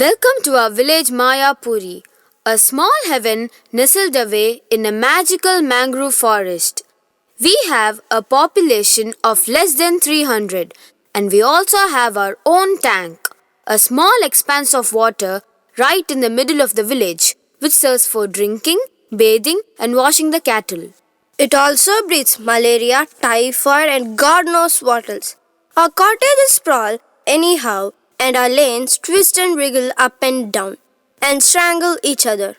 Welcome to our village Maya Puri, a small heaven nestled away in a magical mangrove forest. We have a population of less than 300 and we also have our own tank, a small expanse of water right in the middle of the village which serves for drinking, bathing and washing the cattle. It also breeds malaria, typhoid, and God knows what else. Our cottages sprawl anyhow, and our lanes twist and wriggle up and down and strangle each other.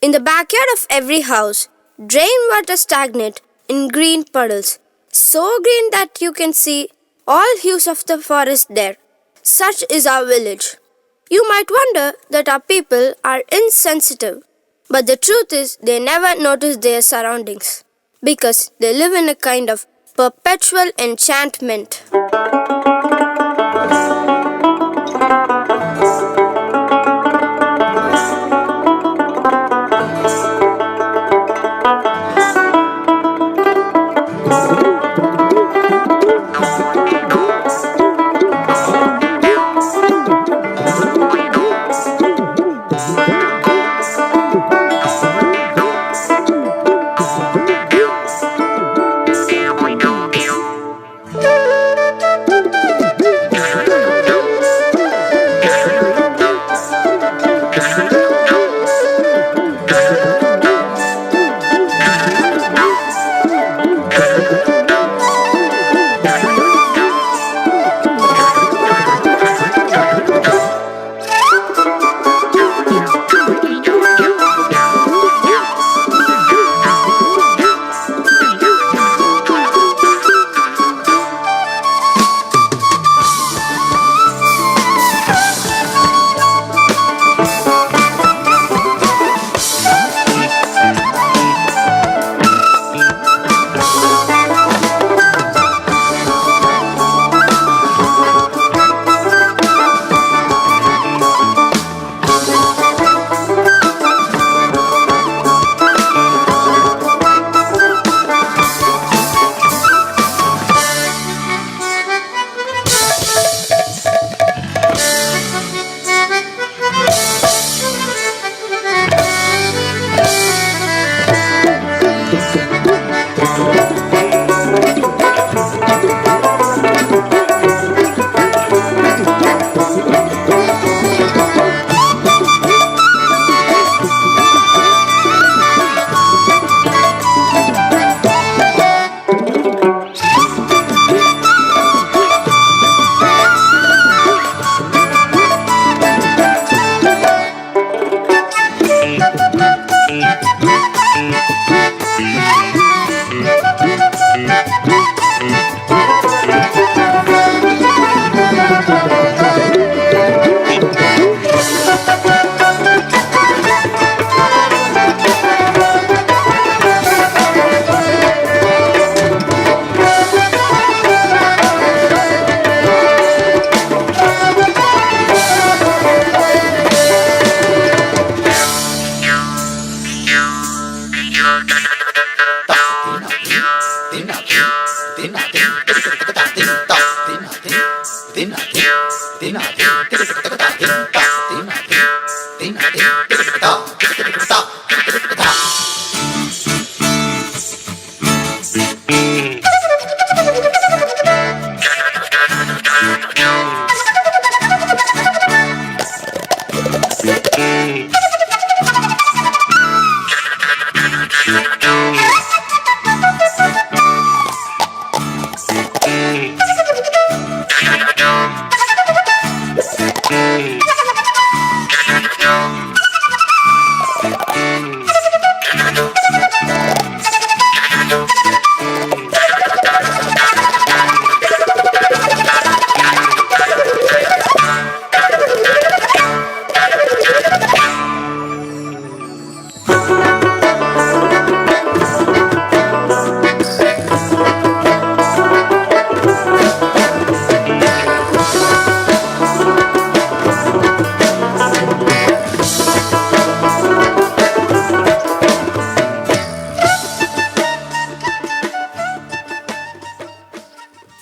In the backyard of every house, drain water stagnate in green puddles, so green that you can see all hues of the forest there. Such is our village. You might wonder that our people are insensitive, but the truth is they never notice their surroundings because they live in a kind of perpetual enchantment.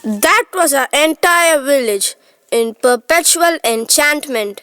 That was our entire village in perpetual enchantment.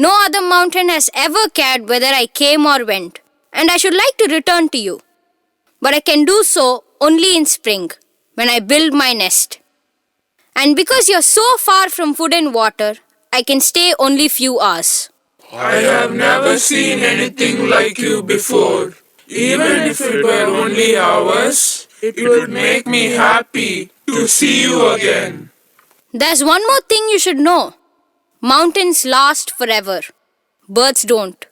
No other mountain has ever cared whether I came or went, and I should like to return to you. But I can do so only in spring, when I build my nest. And because you're so far from food and water, I can stay only few hours. I have never seen anything like you before. Even if it were only hours, it would make me happy to see you again. There's one more thing you should know. Mountains last forever. Birds don't.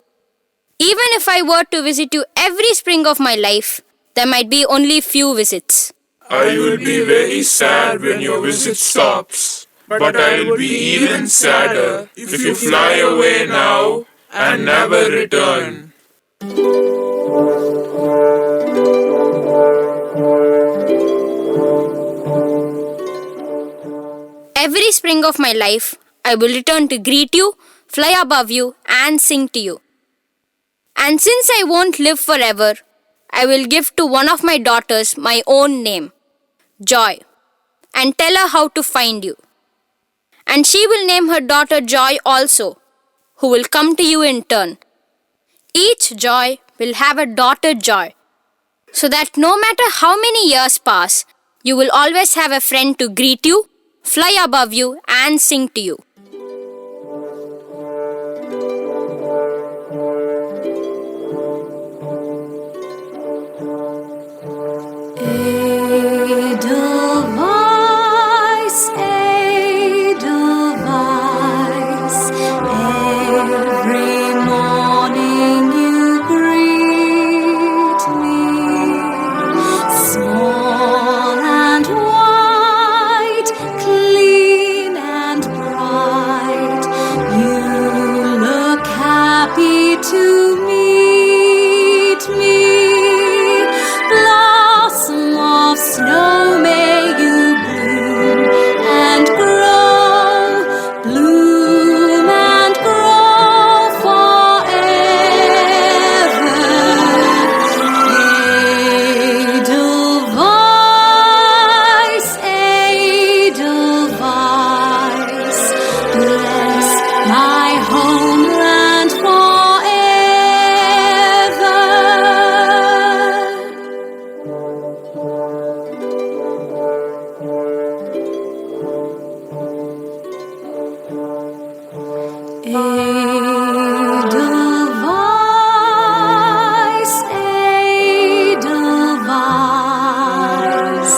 Even if I were to visit you every spring of my life, there might be only few visits. I will be very sad when your visit stops, but I will be even sadder if you fly away now and never return. Every spring of my life, I will return to greet you, fly above you, and sing to you. And since I won't live forever, I will give to one of my daughters my own name, Joy, and tell her how to find you. And she will name her daughter Joy also, who will come to you in turn. Each Joy will have a daughter Joy, so that no matter how many years pass, you will always have a friend to greet you, fly above you, and sing to you. Edelweiss, Edelweiss, every morning you greet me, small and white, clean and bright, you look happy to meet me. Blossom of snow, may you bloom and grow, bloom and grow forever. Edelweiss, Edelweiss, bless my homeland forever. Edelweiss, Edelweiss,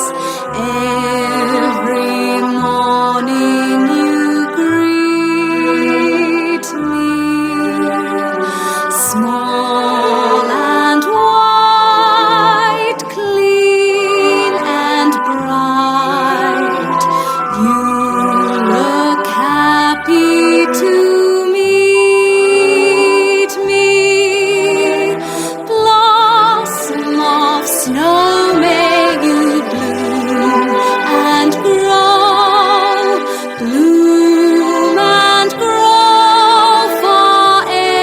every morning you greet me, small and white, clean and bright, you look happy to meet me. Blossom of snow, may you bloom and grow, bloom and grow forever.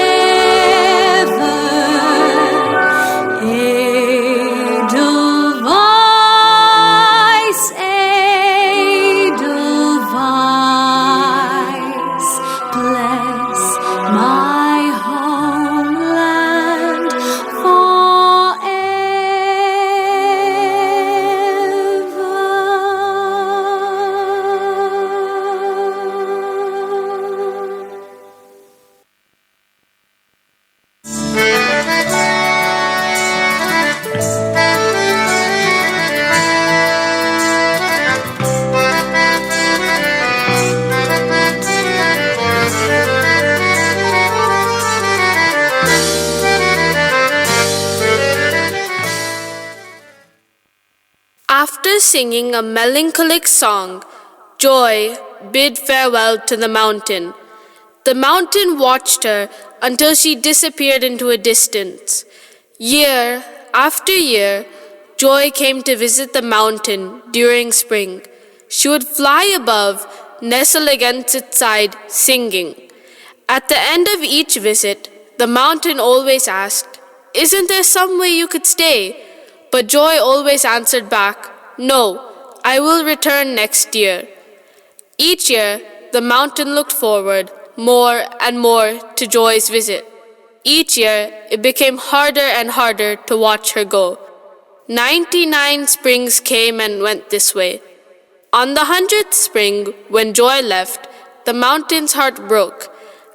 Edelweiss, Edelweiss, bless my homeland forever. After singing a melancholic song, Joy bid farewell to the mountain. The mountain watched her until she disappeared into a distance. Year after year, Joy came to visit the mountain during spring. She would fly above, nestle against its side, singing. At the end of each visit, the mountain always asked, "Isn't there some way you could stay?" But Joy always answered back, "No, I will return next year." Each year, the mountain looked forward, more and more to Joy's visit. Each year, it became harder and harder to watch her go. 99 springs came and went this way. On the 100th spring, when Joy left, the mountain's heart broke,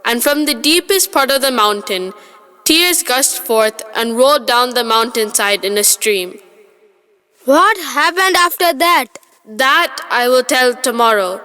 and from the deepest part of the mountain, tears gushed forth and rolled down the mountainside in a stream. What happened after that? That I will tell tomorrow.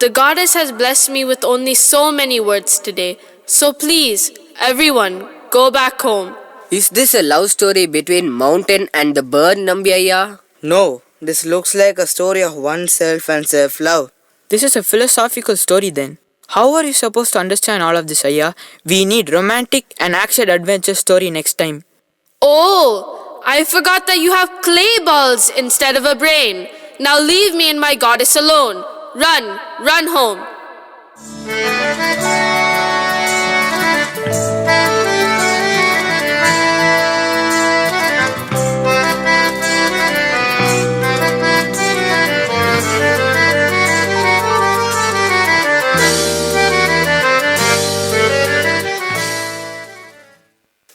The goddess has blessed me with only so many words today, so please, everyone, go back home. Is this a love story between mountain and the bird, Nambiaya? No, this looks like a story of oneself and self-love. This is a philosophical story then. How are you supposed to understand all of this, Aya? We need romantic and action adventure story next time. Oh, I forgot that you have clay balls instead of a brain. Now leave me and my goddess alone. Run home.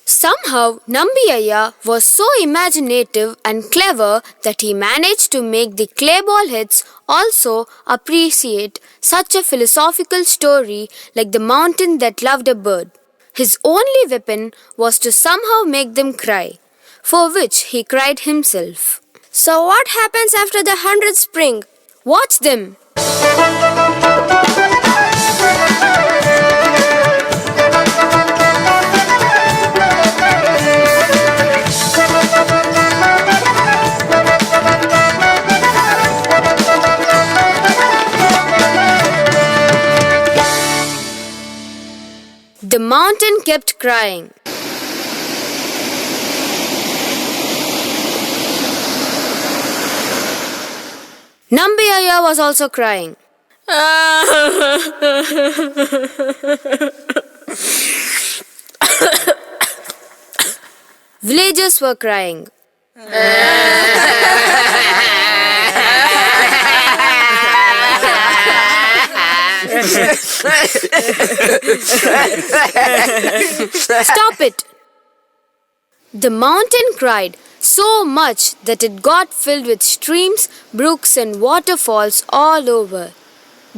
Somehow, Nambiaya was so imaginative and clever that he managed to make the clayball hits also appreciate such a philosophical story like the mountain that loved a bird. His only weapon was to somehow make them cry, for which he cried himself. So what happens after the 100th spring? Watch them! The mountain kept crying. Nambiaya was also crying. Villagers were crying. Stop it! The mountain cried so much that it got filled with streams, brooks, and waterfalls all over.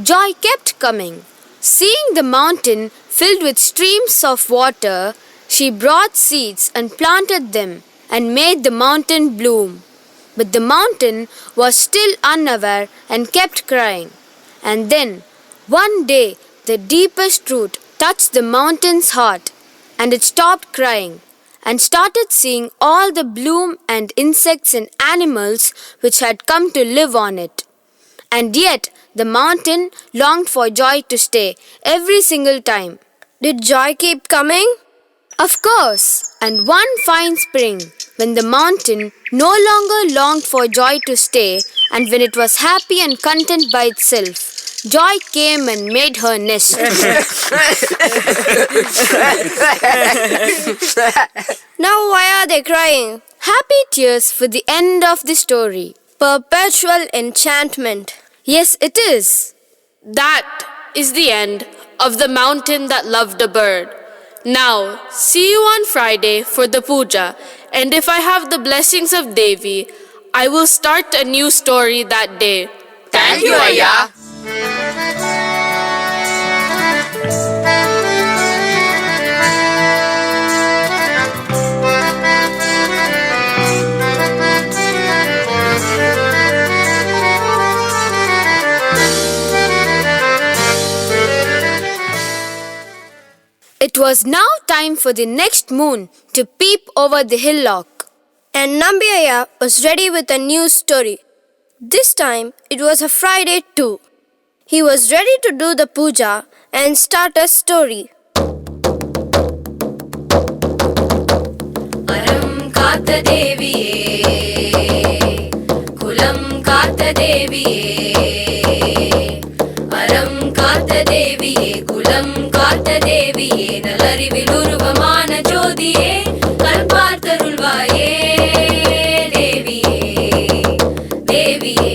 Joy kept coming. Seeing the mountain filled with streams of water, she brought seeds and planted them and made the mountain bloom. But the mountain was still unaware and kept crying. And then, one day, the deepest root touched the mountain's heart, and it stopped crying and started seeing all the bloom and insects and animals which had come to live on it. And yet, the mountain longed for Joy to stay every single time. Did Joy keep coming? Of course, and one fine spring, when the mountain no longer longed for Joy to stay, and when it was happy and content by itself, Joy came and made her nest. Now why are they crying? Happy tears for the end of the story. Perpetual enchantment. Yes, it is. That is the end of the mountain that loved a bird. Now, see you on Friday for the puja, and if I have the blessings of Devi, I will start a new story that day. Thank you, Aya. It was now time for the next moon to peep over the hillock. And Nambiaya was ready with a new story. This time it was a Friday too. He was ready to do the puja and start a story. Aram Kata Deviye, Kulam Kata Deviye, Aram Kata Deviye, Kulam Kata Deviye, Nalari Vilurvamana Jodiye, Kalpartharulvaye, Deviye, Deviye,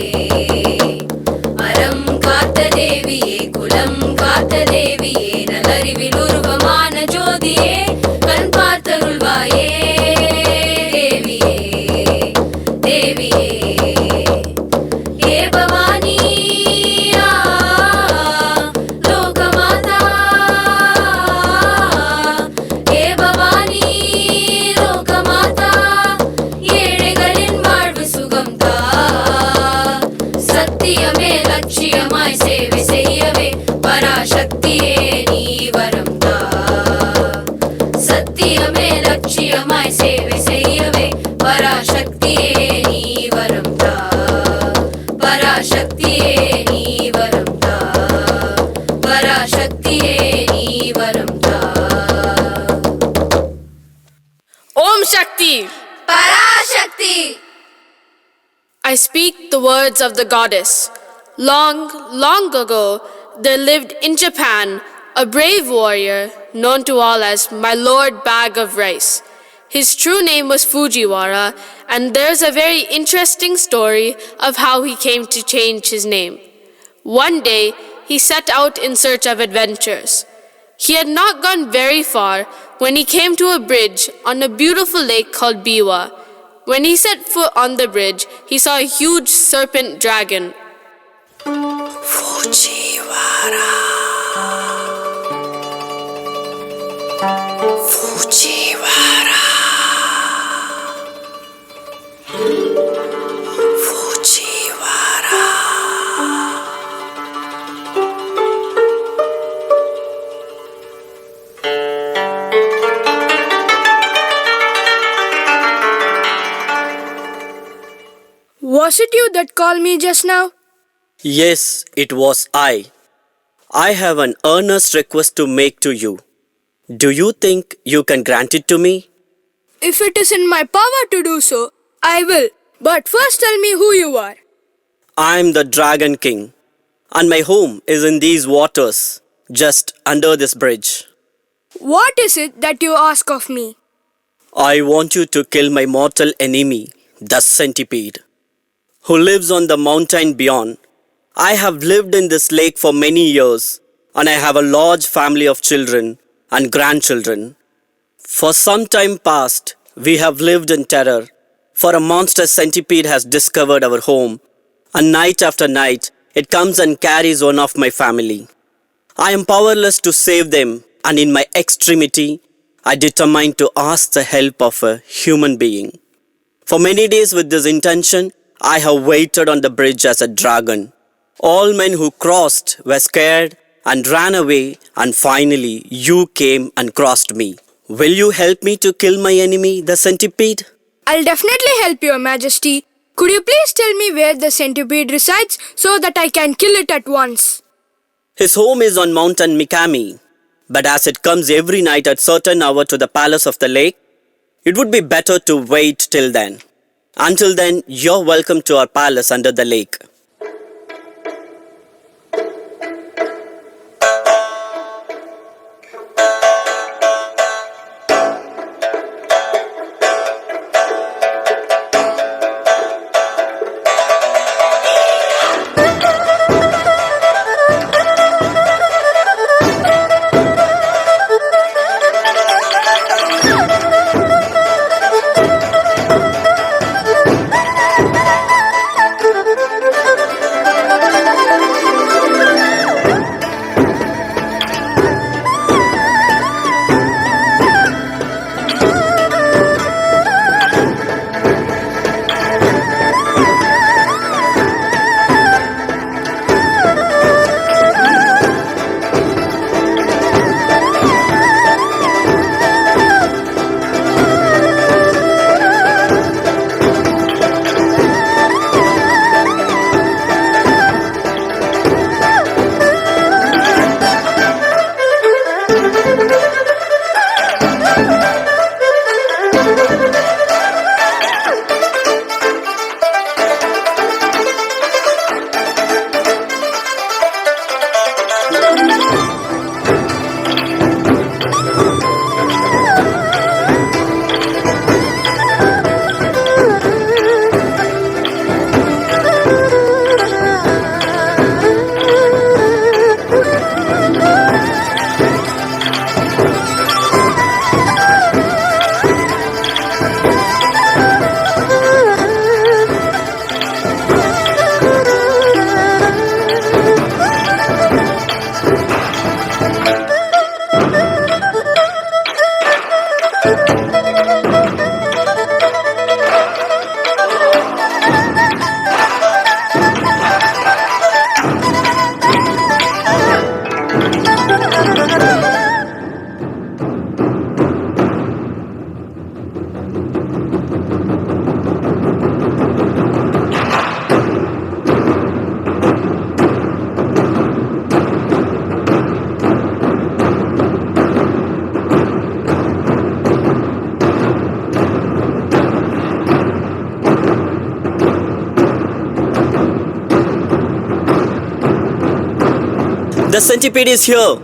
Aram Kata Deviye, Kulam Kata Deviye, Nalari देविये हे भवानी लोकमाता हे भवानी लोकमाता ஏழைகளின் வாழ்வு சுகம்தா சத்தியமே லட்சியமாய் சேவை செய்யவே பராசக்தியே நீ வரம் தா சத்தியமே லட்சியமாய் சேவை செய்யவே பராசக்தியே நீ வரம் தா பராசக்தியே நீ வரம் தா பராசக்தியே நீ வரம் தா Om Shakti! Parasakthi I speak the words of the goddess. Long, long ago, there lived in Japan a brave warrior known to all as my Lord Bag of Rice. His true name was Fujiwara, and there's a very interesting story of how he came to change his name. One day, he set out in search of adventures. He had not gone very far when he came to a bridge on a beautiful lake called Biwa. When he set foot on the bridge, he saw a huge serpent dragon. Fujiwara. Fujiwara. Fujiwara. Was it you that called me just now? Yes, it was I. I have an earnest request to make to you. Do you think you can grant it to me? If it is in my power to do so, I will. But first tell me who you are. I am the Dragon King, and my home is in these waters, just under this bridge. What is it that you ask of me? I want you to kill my mortal enemy, the centipede, who lives on the mountain beyond. I have lived in this lake for many years, and I have a large family of children and grandchildren. For some time past, we have lived in terror, for a monstrous centipede has discovered our home, and night after night, it comes and carries one of my family. I am powerless to save them, and in my extremity, I determined to ask the help of a human being. For many days with this intention, I have waited on the bridge as a dragon. All men who crossed were scared and ran away, and finally you came and crossed me. Will you help me to kill my enemy, the centipede? I'll definitely help Your Majesty. Could you please tell me where the centipede resides so that I can kill it at once? His home is on Mountain Mikami, but as it comes every night at certain hour to the palace of the lake, it would be better to wait till then. Until then, you're welcome to our palace under the lake. The centipede is here!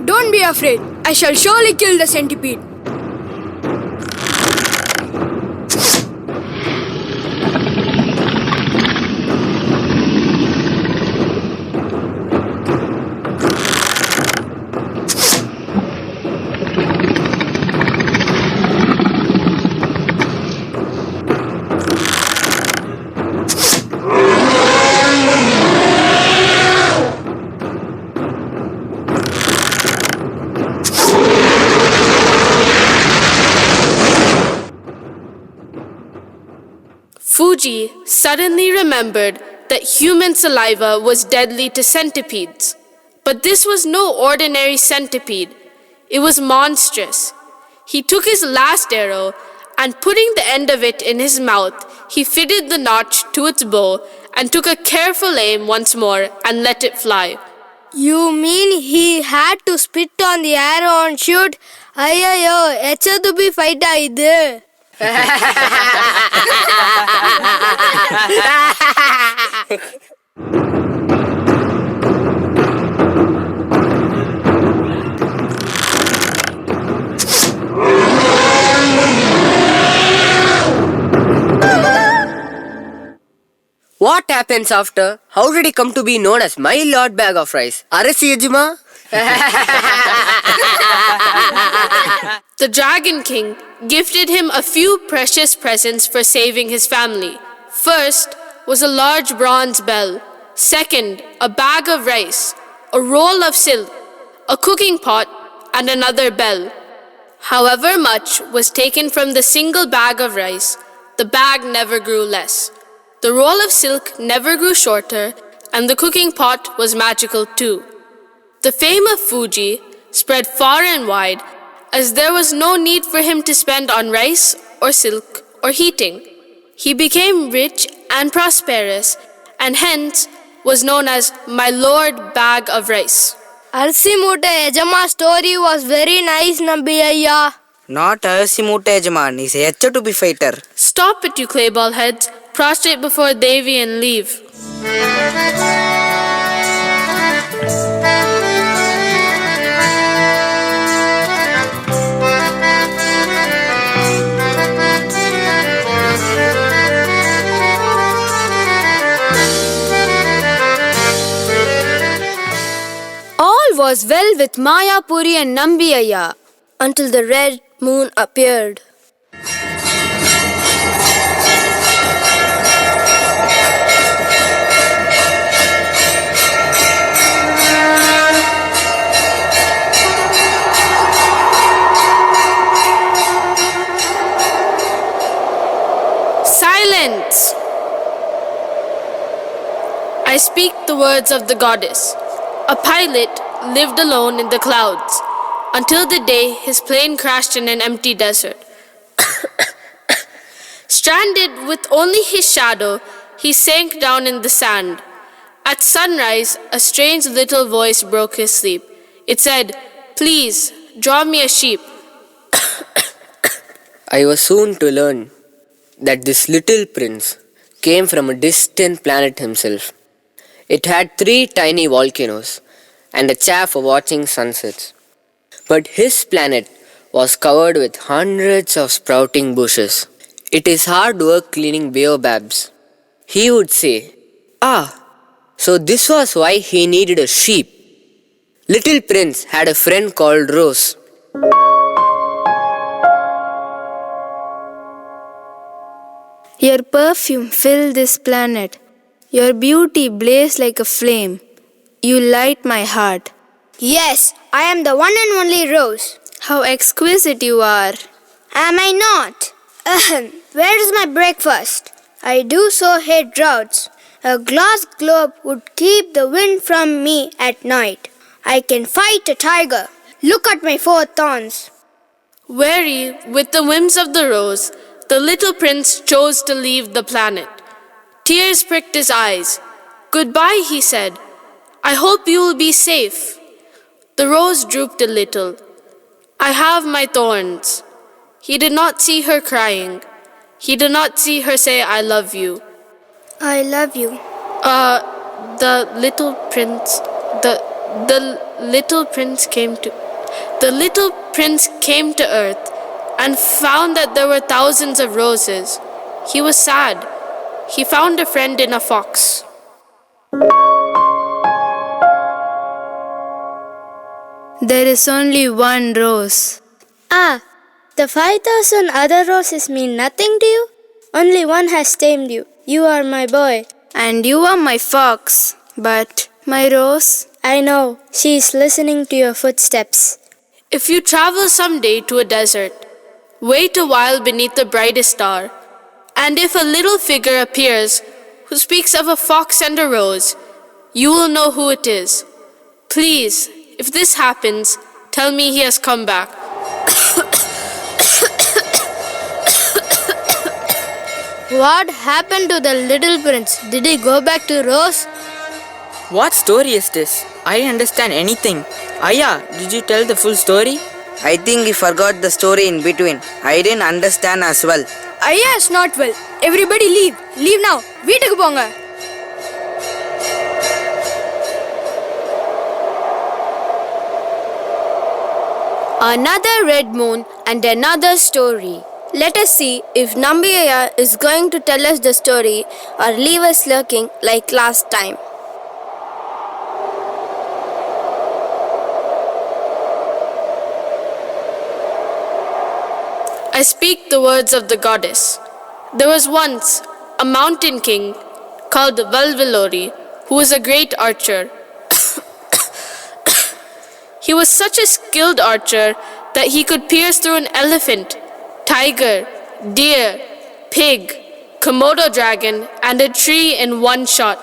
Don't be afraid. I shall surely kill the centipede. Fuji suddenly remembered that human saliva was deadly to centipedes. But this was no ordinary centipede. It was monstrous. He took his last arrow and, putting the end of it in his mouth, he fitted the notch to its bow and took a careful aim once more and let it fly. You mean he had to spit on the arrow and shoot? Ayyo, HDB fight idu. What happens after? How did he come to be known as my Lord Bag of Rice? Arasi Yajima? The Dragon King gifted him a few precious presents for saving his family. First was a large bronze bell. Second, a bag of rice, a roll of silk, a cooking pot, and another bell. However much was taken from the single bag of rice, the bag never grew less. The roll of silk never grew shorter, and the cooking pot was magical too. The fame of Fuji spread far and wide, as there was no need for him to spend on rice or silk or heating. He became rich and prosperous, and hence was known as my Lord Bag of Rice. Arsimute Ejama story was very nice, Nambiyaya. Not Arsimute Ejaman, he's a HDB fighter. Stop it, you clayball heads. Prostrate before Devi and leave. All was well with Maya, Puri and Nambiyaya until the red moon appeared. Silence! I speak the words of the goddess. A pilot lived alone in the clouds until the day his plane crashed in an empty desert. Stranded with only his shadow, he sank down in the sand. At sunrise, a strange little voice broke his sleep. It said, "Please, draw me a sheep." I was soon to learn that this little prince came from a distant planet himself. It had 3 tiny volcanoes and a chair for watching sunsets. But his planet was covered with hundreds of sprouting bushes. It is hard work cleaning baobabs. He would say, so this was why he needed a sheep. Little Prince had a friend called Rose. Your perfume filled this planet. Your beauty blazed like a flame. You light my heart. Yes, I am the one and only Rose. How exquisite you are. Am I not? Where is my breakfast? I do so hate droughts. A glass globe would keep the wind from me at night. I can fight a tiger. Look at my 4 thorns. Weary with the whims of the rose, the little prince chose to leave the planet. Tears pricked his eyes. "Goodbye," he said. "I hope you will be safe." The rose drooped a little. "I have my thorns." He did not see her crying. He did not see her say, "I love you." I love you. The little prince, The little prince came to earth and found that there were thousands of roses. He was sad. He found a friend in a fox. There is only one rose. Ah, the 5,000 other roses mean nothing to you? Only one has tamed you. You are my boy. And you are my fox. But my rose? I know. She is listening to your footsteps. If you travel someday to a desert, wait a while beneath the brightest star, and if a little figure appears who speaks of a fox and a rose, you will know who it is. Please, if this happens, tell me he has come back. What happened to the little prince? Did he go back to Rose? What story is this? I don't understand anything. Aya, did you tell the full story? I think he forgot the story in between. I didn't understand as well. Aya is not well. Everybody leave. Leave now. வீட்டுக்கு போங்க. Another red moon and another story. Let us see if Nambiaya is going to tell us the story or leave us lurking like last time. I speak the words of the goddess. There was once a mountain king called Valvilori who was a great archer. He was such a skilled archer that he could pierce through an elephant, tiger, deer, pig, Komodo dragon, and a tree in one shot.